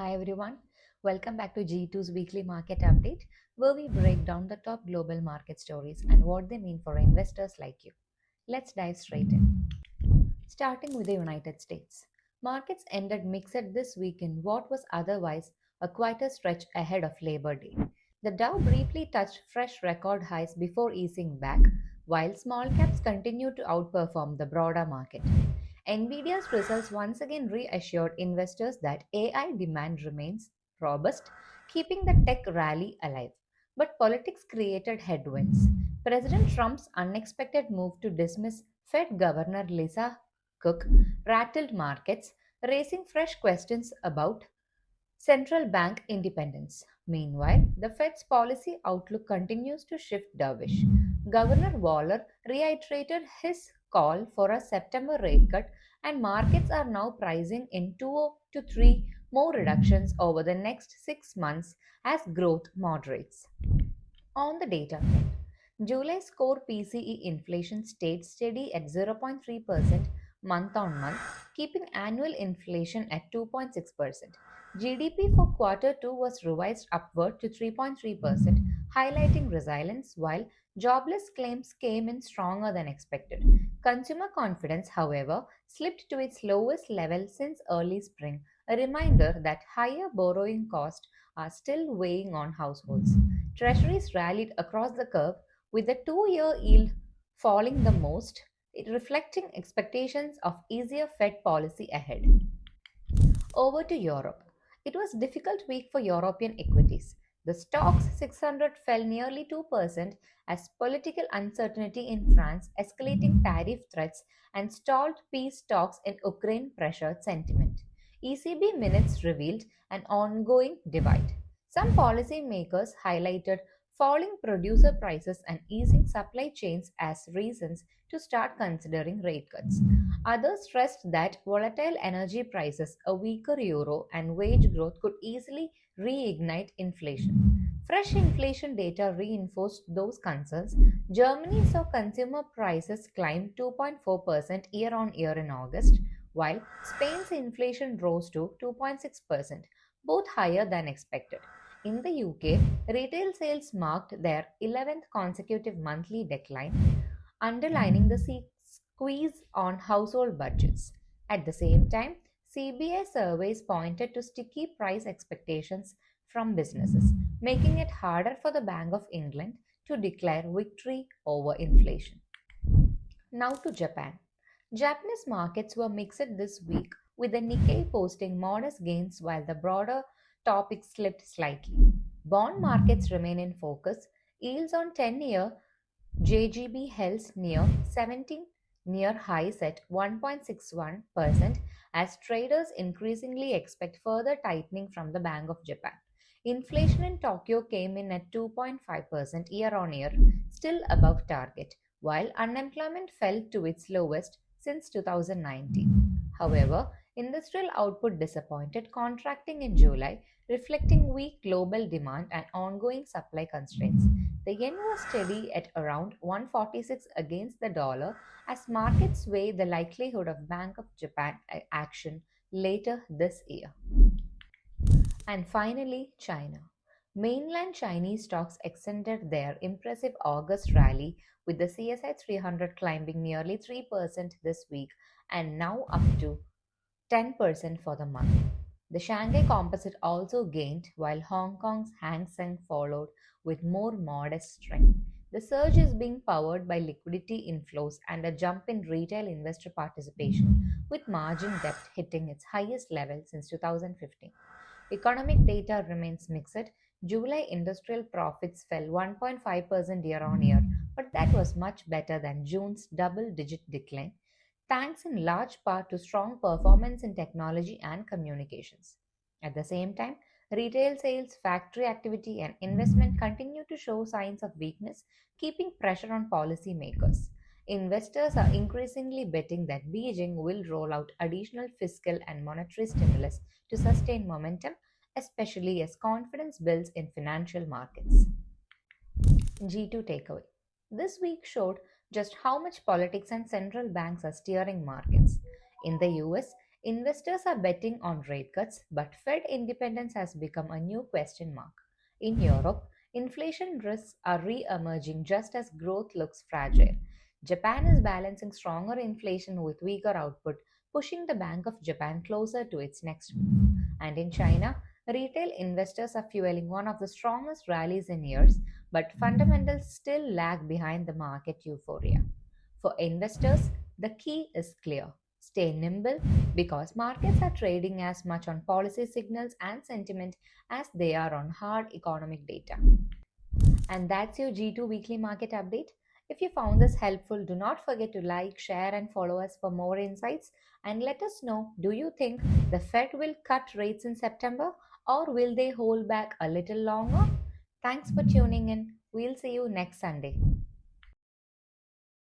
Hi everyone, welcome back to G2's weekly market update, where we break down the top global market stories and what they mean for investors like you. Let's dive straight in. Starting with the United States. Markets ended mixed this week in what was otherwise a quieter stretch ahead of Labor Day. The Dow briefly touched fresh record highs before easing back, while small caps continued to outperform the broader market. Nvidia's results once again reassured investors that AI demand remains robust, keeping the tech rally alive. But politics created headwinds. President Trump's unexpected move to dismiss Fed Governor Lisa Cook rattled markets, raising fresh questions about central bank independence. Meanwhile, the Fed's policy outlook continues to shift dovish. Governor Waller reiterated his call for a September rate cut, and markets are now pricing in 2 to 3 more reductions over the next 6 months as growth moderates. On the data front, July's core PCE inflation stayed steady at 0.3% month on month, keeping annual inflation at 2.6%. GDP for quarter 2 was revised upward to 3.3%, highlighting resilience, while jobless claims came in stronger than expected. Consumer confidence, however, slipped to its lowest level since early spring, a reminder that higher borrowing costs are still weighing on households. Treasuries rallied across the curve, with the 2 year yield falling the most, reflecting expectations of easier Fed policy ahead. Over to Europe. It was a difficult week for European equities. The STOXX 600 fell nearly 2% as political uncertainty in France, escalating tariff threats, and stalled peace talks in Ukraine pressured sentiment. ECB minutes revealed an ongoing divide. Some policymakers highlighted falling producer prices and easing supply chains as reasons to start considering rate cuts. Others stressed that volatile energy prices, a weaker euro, and wage growth could easily reignite inflation. Fresh inflation data reinforced those concerns. Germany saw consumer prices climb 2.4% year on year in August, while Spain's inflation rose to 2.6%, both higher than expected. In the UK, retail sales marked their 11th consecutive monthly decline, underlining the squeeze on household budgets. At the same time, CBI surveys pointed to sticky price expectations from businesses, making it harder for the Bank of England to declare victory over inflation. Now to Japan. Japanese markets were mixed this week, with the Nikkei posting modest gains while the broader topic slipped slightly. Bond markets remain in focus. Yields on 10-year JGB held near 17 near highs at 1.61% as traders increasingly expect further tightening from the Bank of Japan. Inflation in Tokyo came in at 2.5% year on year, still above target, while unemployment fell to its lowest since 2019. However, industrial output disappointed, contracting in July, reflecting weak global demand and ongoing supply constraints. The yen was steady at around 146 against the dollar as markets weigh the likelihood of Bank of Japan action later this year. And finally, China. Mainland Chinese stocks extended their impressive August rally, with the CSI 300 climbing nearly 3% this week and now up to 10% for the month. The Shanghai Composite also gained, while Hong Kong's Hang Seng followed with more modest strength. The surge is being powered by liquidity inflows and a jump in retail investor participation, with margin depth hitting its highest level since 2015. Economic data remains mixed. July industrial profits fell 1.5% year on year, but that was much better than June's double digit decline, thanks in large part to strong performance in technology and communications. At the same time, retail sales, factory activity, and investment continue to show signs of weakness, keeping pressure on policymakers. Investors are increasingly betting that Beijing will roll out additional fiscal and monetary stimulus to sustain momentum, especially as confidence builds in financial markets. G2 takeaway. This week showed just how much politics and central banks are steering markets. In the US, Investors are betting on rate cuts, but Fed independence has become a new question mark. In Europe, inflation risks are re emerging just as growth looks fragile. Japan is balancing stronger inflation with weaker output, pushing the Bank of Japan closer to its next move. And in China, retail investors are fueling one of the strongest rallies in years, but fundamentals still lag behind the market euphoria. For investors, the key is clear. Stay nimble because markets are trading as much on policy signals and sentiment as they are on hard economic data. And that's your G2 weekly market update. If you found this helpful, do not forget to like, share, and follow us for more insights. And let us know, do you think the Fed will cut rates in September or will they hold back a little longer? Thanks for tuning in. We'll see you next Sunday.